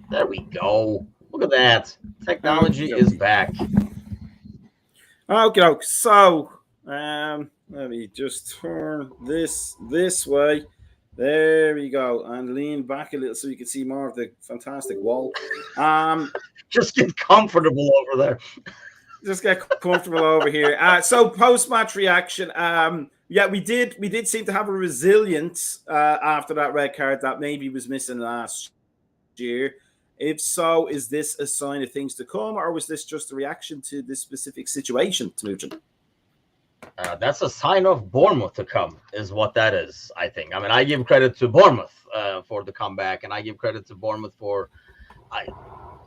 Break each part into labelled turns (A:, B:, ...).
A: There we go. Look at that. Technology
B: Okay,
A: is
B: okay.
A: back.
B: Okay, okay. So, let me just turn this way. There we go, and lean back a little so you can see more of the fantastic wall. Um,
A: Just get comfortable over there.
B: just get comfortable over here. So post match reaction. Yeah, we did seem to have a resilience after that red card that maybe was missing last year. If so, is this a sign of things to come, or was this just a reaction to this specific situation, Temujin?
A: That's a sign of Bournemouth to come, is what that is, I think. I mean, I give credit to Bournemouth for the comeback, and I give credit to Bournemouth for. I,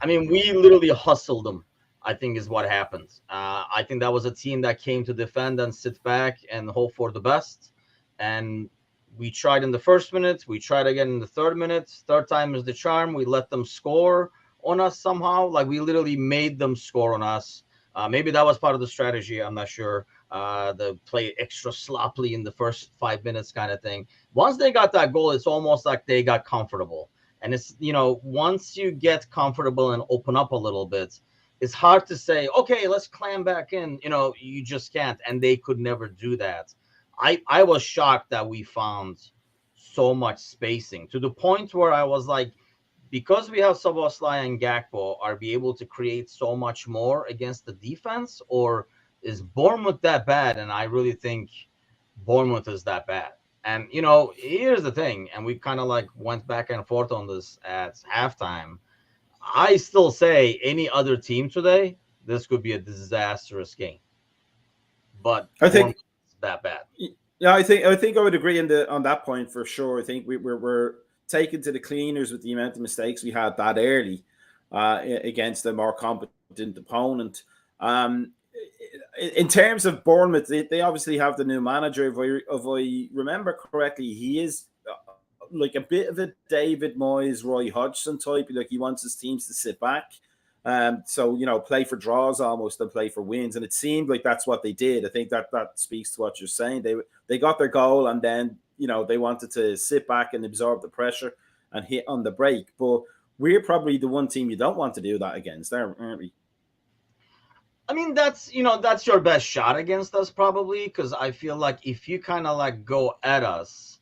A: I mean, we literally hustled them, I think, is what happened. I think that was a team that came to defend and sit back and hope for the best. And we tried in the first minute. We tried again in the third minute. Third time is the charm. We let them score on us somehow. Like, we literally made them score on us. Maybe that was part of the strategy. I'm not sure. The play extra sloppily in the first 5 minutes kind of thing. Once they got that goal, it's almost like they got comfortable. And it's, once you get comfortable and open up a little bit, it's hard to say, okay, let's clam back in. You just can't. And they could never do that. I was shocked that we found so much spacing to the point where I was like, because we have Szoboszlai and Gakpo, are we able to create so much more against the defense? Or is Bournemouth that bad? And I really think Bournemouth is that bad. And here's the thing, and we kind of like went back and forth on this at halftime. I still say any other team today, this could be a disastrous game. But
B: I think,
A: Bournemouth is that bad.
B: yeah, I think I would agree on that point for sure. I think we're taken to the cleaners with the amount of mistakes we had that early against a more competent opponent. Um, in terms of Bournemouth, they obviously have the new manager. If I remember correctly, he is like a bit of a David Moyes, Roy Hodgson type. Like, he wants his teams to sit back. So play for draws almost and play for wins, and it seemed like that's what they did. I think that speaks to what you're saying. They got their goal, and then they wanted to sit back and absorb the pressure and hit on the break. But we're probably the one team you don't want to do that against, aren't we?
A: I mean, that's your best shot against us, probably, because I feel like if you kind of like go at us,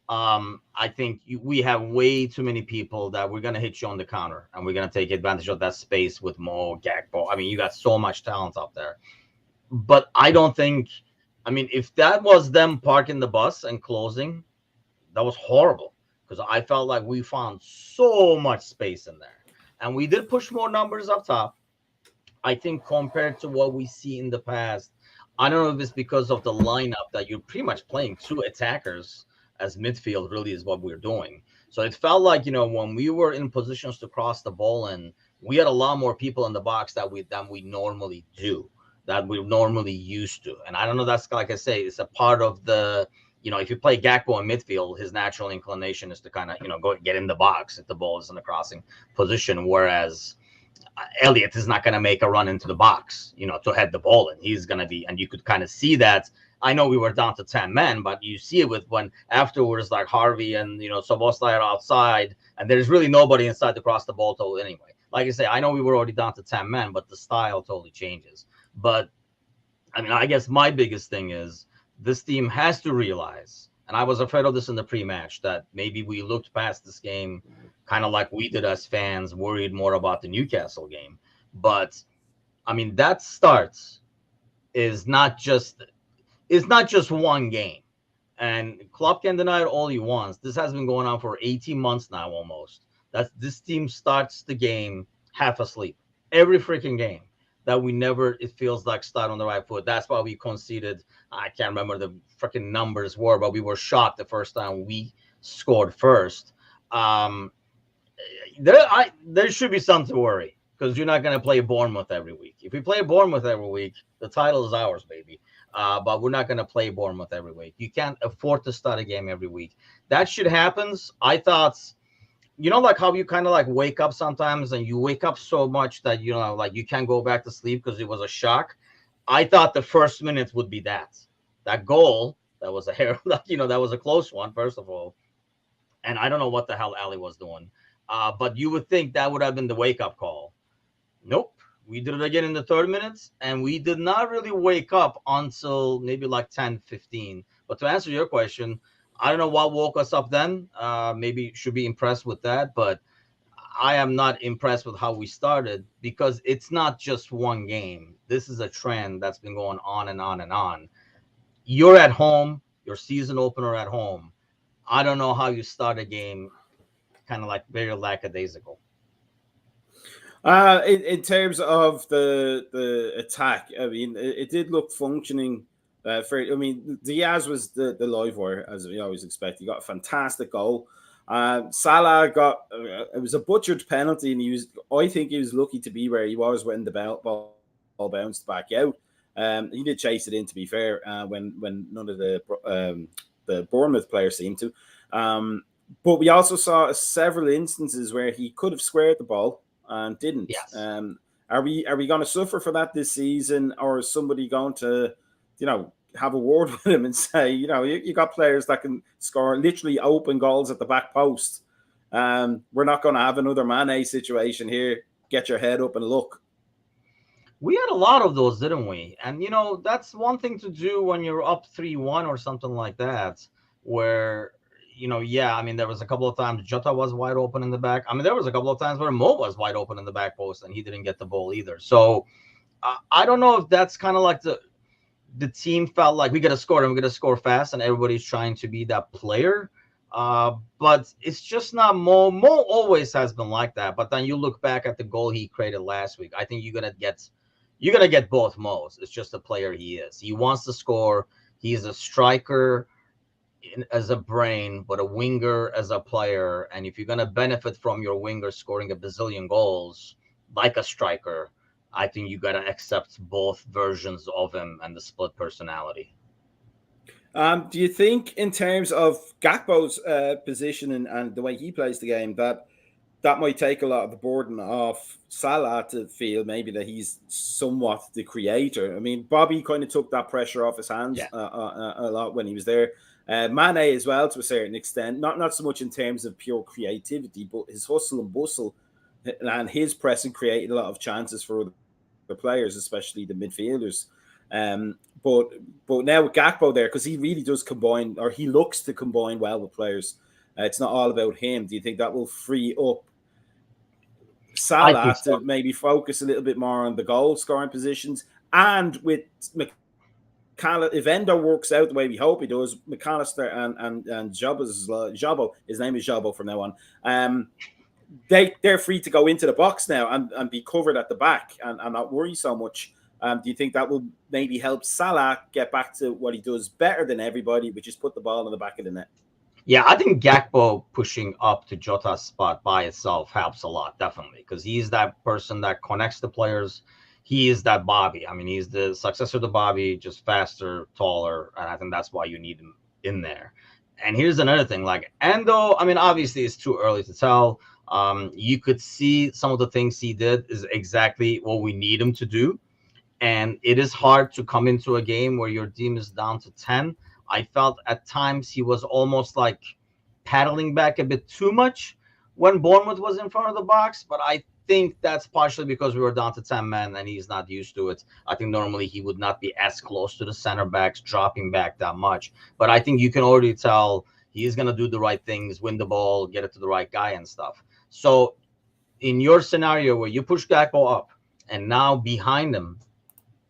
A: I think we have way too many people that we're gonna hit you on the counter, and we're gonna take advantage of that space with Mo Gakpo. I mean, you got so much talent up there, but I don't think. I mean, if that was them parking the bus and closing, that was horrible, because I felt like we found so much space in there, and we did push more numbers up top. I think compared to what we see in the past, I don't know if it's because of the lineup that you're pretty much playing two attackers as midfield, really is what we're doing. So it felt like, when we were in positions to cross the ball, and we had a lot more people in the box than we normally do, that we're normally used to. And I don't know, that's, like I say, it's a part of the, if you play Gakpo in midfield, his natural inclination is to kind of, go get in the box if the ball is in the crossing position. Whereas Elliott is not going to make a run into the box, to head the ball in. He's going to be, and you could kind of see that. I know we were down to 10 men, but you see it with when afterwards, like Harvey and, Szoboszlai are outside, and there's really nobody inside to cross the ball to anyway. Like I say, I know we were already down to 10 men, but the style totally changes. But I mean, I guess my biggest thing is this team has to realize, and I was afraid of this in the pre-match, that maybe we looked past this game kind of like we did as fans, worried more about the Newcastle game. But I mean, that starts is not just it's not just one game. And Klopp can deny it all he wants. This has been going on for 18 months now almost. This team starts the game half asleep. Every freaking game that we never, it feels like, start on the right foot. That's why we conceded. I can't remember the freaking numbers were, but we were shocked the first time we scored first. Um, there should be something to worry, because you're not going to play Bournemouth every week. If we play Bournemouth every week, the title is ours, baby. But we're not going to play Bournemouth every week. You can't afford to start a game every week. That shit happens. I thought, like how you kind of like wake up sometimes, and you wake up so much that, like you can't go back to sleep because it was a shock. I thought the first minute would be that goal. That was a hair, that was a close one, first of all. And I don't know what the hell Ali was doing. But you would think that would have been the wake up call. Nope. We did it again in the 30 minutes, and we did not really wake up until maybe like 10-15. But to answer your question, I don't know what woke us up then. Maybe should be impressed with that, but I am not impressed with how we started because it's not just one game. This is a trend that's been going on and on and on. You're at home, your season opener at home. I don't know how you start a game kind of like very lackadaisical.
B: In terms of the attack, I mean, it did look functioning. I mean, Diaz was the live wire as we always expect. He got a fantastic goal. Salah got it was a butchered penalty, and I think he was lucky to be where he was when the ball bounced back out. He did chase it in, to be fair, when none of the Bournemouth players seemed to. But we also saw several instances where he could have squared the ball and didn't.
A: Yes.
B: Are we going to suffer for that this season, or is somebody going to, have a word with him and say, you got players that can score literally open goals at the back post. We're not going to have another Mane situation here. Get your head up and look.
A: We had a lot of those, didn't we? And that's one thing to do when you're up 3-1 or something like that, where yeah, I mean, there was a couple of times Jota was wide open in the back. I mean, there was a couple of times where Mo was wide open in the back post and he didn't get the ball either. So I don't know if that's kind of like the team felt like we got to score and we got to score fast, and everybody's trying to be that player. But it's just not Mo. Mo always has been like that. But then you look back at the goal he created last week. I think you're gonna get both Mo's. It's just the player he is. He wants to score. He's a striker as a brain, but a winger as a player. And if you're going to benefit from your winger scoring a bazillion goals like a striker, I think you got to accept both versions of him and the split personality.
B: Do you think, in terms of Gakpo's position and the way he plays the game, that might take a lot of the burden off Salah to feel maybe that he's somewhat the creator? I mean, Bobby kind of took that pressure off his hands
A: Yeah.
B: A lot when he was there. Mane as well, to a certain extent, not so much in terms of pure creativity, but his hustle and bustle and his pressing created a lot of chances for the players, especially the midfielders. But now with Gakpo there, because he really does combine, or he looks to combine well with players. It's not all about him. Do you think that will free up Salah
A: So.
B: to maybe focus a little bit more on the goal scoring positions? And with if Endo works out the way we hope he does, McAllister and Jabo, his name is Jabo from now on, they're free to go into the box now and be covered at the back and not worry so much. Do you think that will maybe help Salah get back to what he does better than everybody, which is put the ball in the back of the net?
A: Yeah, I think Gakpo pushing up to Jota's spot by itself helps a lot, definitely, because he's that person that connects the players. He is that Bobby. I mean, he's the successor to Bobby, just faster, taller, and I think that's why you need him in there. And here's another thing, like Endo, I mean, obviously it's too early to tell. You could see some of the things he did is exactly what we need him to do. And it is hard to come into a game where your team is down to 10. I felt at times he was almost like paddling back a bit too much when Bournemouth was in front of the box, but I think that's partially because we were down to 10 men and he's not used to it. I think normally he would not be as close to the center backs, dropping back that much. But I think you can already tell he's going to do the right things, win the ball, get it to the right guy and stuff. So in your scenario where you push Gakpo up and now behind him,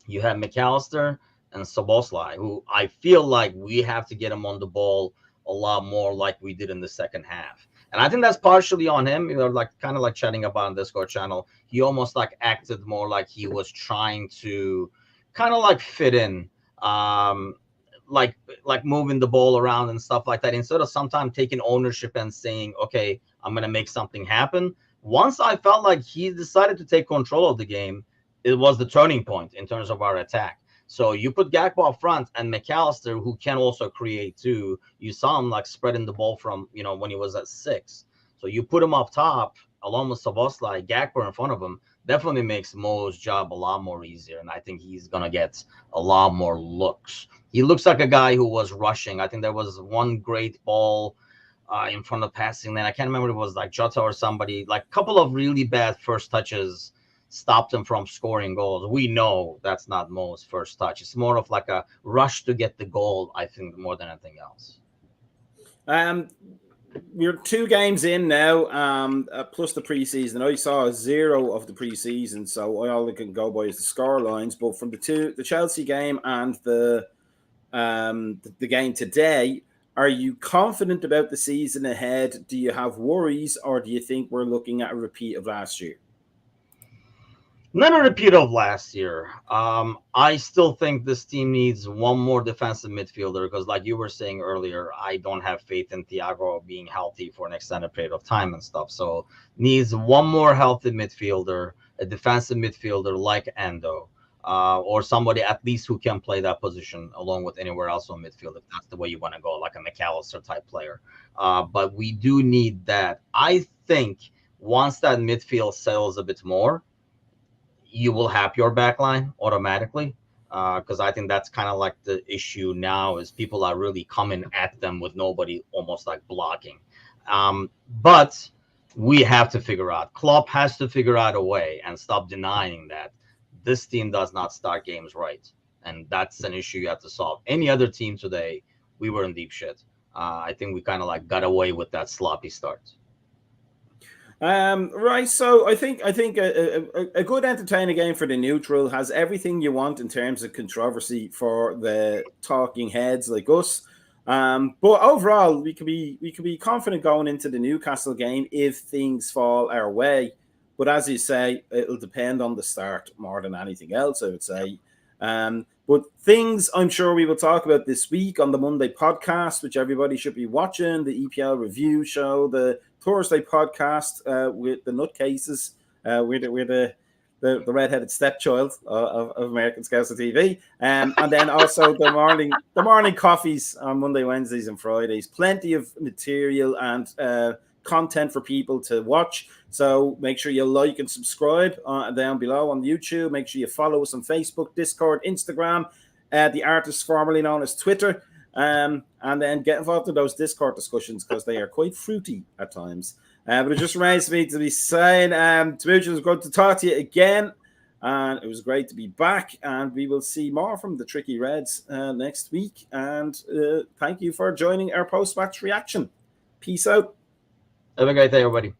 A: you have McAllister and Szoboszlai, who I feel like we have to get him on the ball a lot more like we did in the second half. And I think that's partially on him. Like kind of like chatting about on Discord channel. He almost like acted more like he was trying to kind of like fit in, like moving the ball around and stuff like that, instead of sometimes taking ownership and saying, okay, I'm going to make something happen. Once I felt like he decided to take control of the game, it was the turning point in terms of our attack. So you put Gakpo up front and McAllister, who can also create too. You saw him like spreading the ball from, when he was at 6. So you put him up top along with Szoboszlai, Gakpo in front of him, definitely makes Mo's job a lot more easier. And I think he's going to get a lot more looks. He looks like a guy who was rushing. I think there was one great ball in front of passing lane. I can't remember if it was like Jota or somebody. Like a couple of really bad first touches stopped them from scoring goals. We know that's not Mo's first touch. It's more of like a rush to get the goal, I think, more than anything else.
B: We're 2 games in now, plus the preseason. I saw 0 of the preseason, so all I can go by is the score lines. But from the Chelsea game and the game today, are you confident about the season ahead? Do you have worries, or do you think we're looking at a repeat of last year?
A: Not a repeat of last year. I still think this team needs one more defensive midfielder because, like you were saying earlier, I don't have faith in Thiago being healthy for an extended period of time and stuff. So needs one more healthy midfielder, a defensive midfielder like Endo, or somebody at least who can play that position along with anywhere else on midfield if that's the way you want to go, like a McAllister type player. But we do need that. I think once that midfield settles a bit more, you will have your backline automatically, because I think that's kind of like the issue now is people are really coming at them with nobody almost like blocking. But we have to figure out. Klopp has to figure out a way and stop denying that this team does not start games right, and that's an issue you have to solve. Any other team today, we were in deep shit. I think we kind of like got away with that sloppy start.
B: Right. So I think a good entertaining game for the neutral has everything you want in terms of controversy for the talking heads like us. But overall, we could be confident going into the Newcastle game if things fall our way. But as you say, it'll depend on the start more than anything else, I would say. But things I'm sure we will talk about this week on the Monday podcast, which everybody should be watching, the EPL review show, the Thursday podcast with the Nutcases, we're the redheaded stepchild of American Scouts TV, and then also the morning coffees on Monday, Wednesdays, and Fridays. Plenty of material and content for people to watch. So make sure you like and subscribe down below on YouTube. Make sure you follow us on Facebook, Discord, Instagram, the artist formerly known as Twitter. And then get involved in those Discord discussions because they are quite fruity at times. But it just reminds me to be saying, Tamuchin, it was good to talk to you again. And it was great to be back. And we will see more from the Tricky Reds next week. And thank you for joining our post-match reaction. Peace out.
A: Have a great day, everybody.